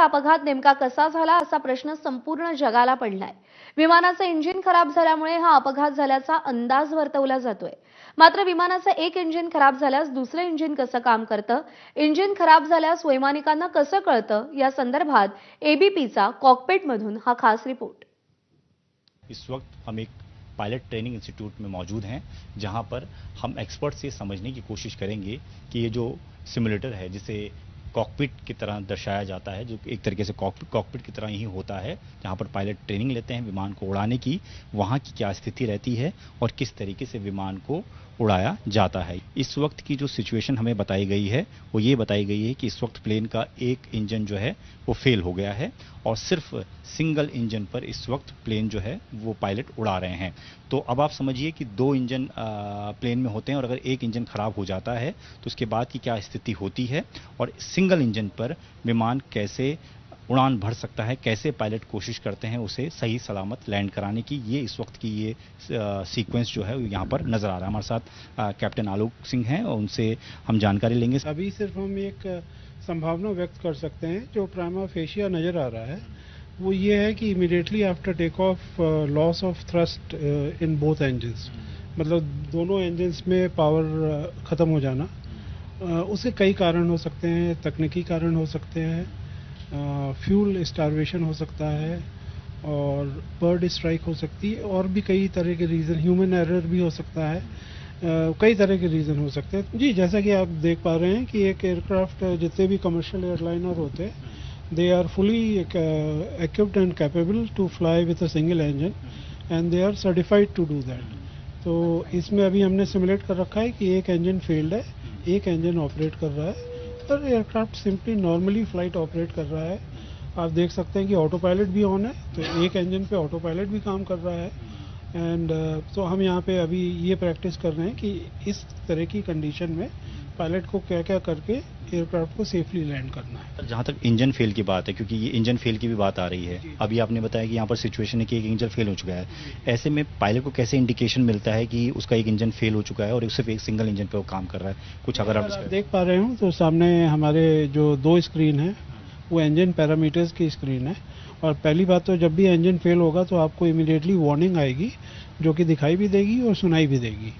अपघात नेमका कसा झाला असा प्रश्न संपूर्ण जगाला पडलाय। विमानाचं इंजिन खराब झाल्यामुळे हा अपघात झाल्याचा अंदाज वर्तवला जातोय। मात्र विमानाचं एक इंजिन खराब झाल्यास दुसरं इंजिन कसं काम करतं, इंजिन खराब झाल्यास वैमानिकांना कसं कळतं, या संदर्भात एबीपीचा कॉकपिटमधून हा खास रिपोर्ट। इस वक्त हम एक पायलट ट्रेनिंग इंस्टीट्यूट में मौजूद हैं, जहां पर हम एक्सपर्ट से समझने की कोशिश करेंगे कि ये जो सिमुलेटर है, जिसे कॉकपिट की तरह दर्शाया जाता है, जो एक तरीके से कॉकपिट की तरह ही होता है, जहां पर पायलट ट्रेनिंग लेते हैं विमान को उड़ाने की, वहां की क्या स्थिति रहती है और किस तरीके से विमान को उड़ाया जाता है। इस वक्त की जो सिचुएशन हमें बताई गई है वो ये बताई गई है कि इस वक्त प्लेन का एक इंजन जो है वो फेल हो गया है और सिर्फ सिंगल इंजन पर इस वक्त प्लेन जो है वो पायलट उड़ा रहे हैं। तो अब आप समझिए कि दो इंजन प्लेन में होते हैं और अगर एक इंजन खराब हो जाता है तो उसके बाद की क्या स्थिति होती है और सिंगल इंजन पर विमान कैसे उड़ान भर सकता है, कैसे पायलट कोशिश करते हैं उसे सही सलामत लैंड कराने की। ये इस वक्त की ये सीक्वेंस जो है यहाँ पर नजर आ रहा है। हमारे साथ कैप्टन आलोक सिंह हैं और उनसे हम जानकारी लेंगे। अभी सिर्फ हम एक संभावना व्यक्त कर सकते हैं, जो प्राइमा फेशिया नजर आ रहा है वो ये है कि immediately after take off loss of thrust in both engines, मतलब दोनों इंजन्स में पावर खत्म हो जाना। उसके कई कारण हो सकते हैं, तकनीकी कारण हो सकते हैं, फ्यूल स्टारवेशन हो सकता है और बर्ड स्ट्राइक हो सकती है, और भी कई तरह के रीज़न, ह्यूमन एरर भी हो सकता है, कई तरह के रीज़न हो सकते हैं। जी, जैसा कि आप देख पा रहे हैं कि एक एयरक्राफ्ट, जितने भी कमर्शियल एयरलाइनर होते हैं, they are fully equipped and capable to fly with a single engine and they are certified to do that। तो इसमें अभी हमने सिमुलेट कर रखा है कि एक इंजन फेल्ड है, एक इंजन ऑपरेट कर रहा है और aircraft simply normally flight operate कर रहा है। आप देख सकते हैं कि ऑटो पायलट भी ऑन है, तो एक इंजन पे ऑटो पायलट भी काम कर रहा है। एंड तो हम यहाँ पे अभी ये प्रैक्टिस कर रहे हैं कि इस तरह की कंडीशन में पायलट को क्या क्या करके एयरक्राफ्ट को सेफली लैंड करना है। जहां तक इंजन फेल की बात है, क्योंकि ये इंजन फेल की भी बात आ रही है, अभी आपने बताया कि यहाँ पर सिचुएशन है कि एक इंजन फेल हो चुका है। ऐसे में पायलट को कैसे इंडिकेशन मिलता है कि उसका एक इंजन फेल हो चुका है और सिर्फ एक सिंगल इंजन पे वो काम कर रहा है? कुछ अगर आप देख पा रहे हो तो सामने हमारे जो दो स्क्रीन है वो इंजन पैरामीटर्स की स्क्रीन है। और पहली बात तो जब भी इंजन फेल होगा तो आपको इमीडिएटली वार्निंग आएगी, जो कि दिखाई भी देगी और सुनाई भी देगी।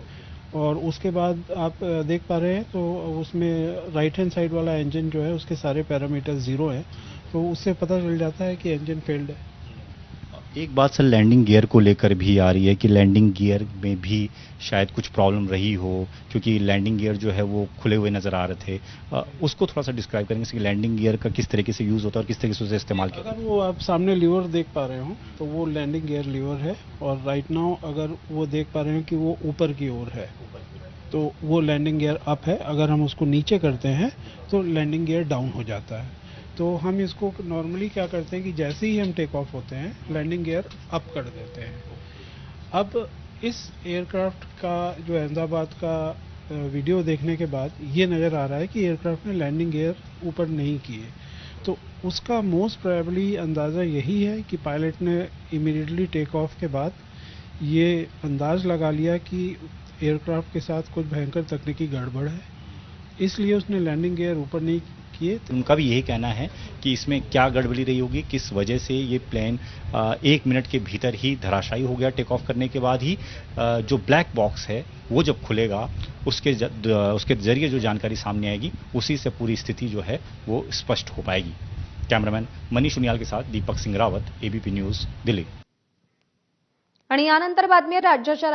और उसके बाद आप देख पा रहे हैं तो उसमें राइट हैंड साइड वाला इंजन जो है उसके सारे पैरामीटर्स जीरो हैं, तो उससे पता चल जाता है कि इंजन फेल्ड है। एक बात सर लैंडिंग गियर को लेकर भी आ रही है कि लैंडिंग गियर में भी शायद कुछ प्रॉब्लम रही हो, क्योंकि लैंडिंग गियर जो है वो खुले हुए नजर आ रहे थे। उसको थोड़ा सा डिस्क्राइब करेंगे कि लैंडिंग गियर का किस तरीके से यूज होता है और किस तरीके से उसे इस्तेमाल किया। अगर वो आप सामने लीवर देख पा रहे हो तो वो लैंडिंग गियर लीवर है, और राइट नाउ अगर वो देख पा रहे हो कि वो ऊपर की ओर है तो वो लैंडिंग गियर अप है। अगर हम उसको नीचे करते हैं तो लैंडिंग गियर डाउन हो जाता है। तो हम इसको नॉर्मली क्या करते हैं कि जैसे ही हम टेक ऑफ होते हैं लैंडिंग गियर अप कर देते हैं। अब इस एयरक्राफ्ट का जो अहमदाबाद का वीडियो देखने के बाद ये नज़र आ रहा है कि एयरक्राफ्ट ने लैंडिंग गियर ऊपर नहीं किए, तो उसका मोस्ट प्रोबेबली अंदाज़ा यही है कि पायलट ने इमीडिएटली टेक ऑफ के बाद ये अंदाज़ लगा लिया कि एयरक्राफ्ट के साथ कुछ भयंकर तकनीकी गड़बड़ है, इसलिए उसने लैंडिंग गियर ऊपर नहीं किए। उनका भी यही कहना है कि इसमें क्या गड़बड़ी रही होगी, किस वजह से ये प्लेन 1 मिनट के भीतर ही धराशायी हो गया। टेक ऑफ करने के बाद ही जो ब्लैक बॉक्स है वो जब खुलेगा उसके जरिए जो जानकारी सामने आएगी उसी से पूरी स्थिति जो है वो स्पष्ट हो पाएगी। कैमरामैन मनीष उनियाल के साथ दीपक सिंह रावत, एबीपी न्यूज, दिल्ली। आणि यानंतर बातमी राज्याच्या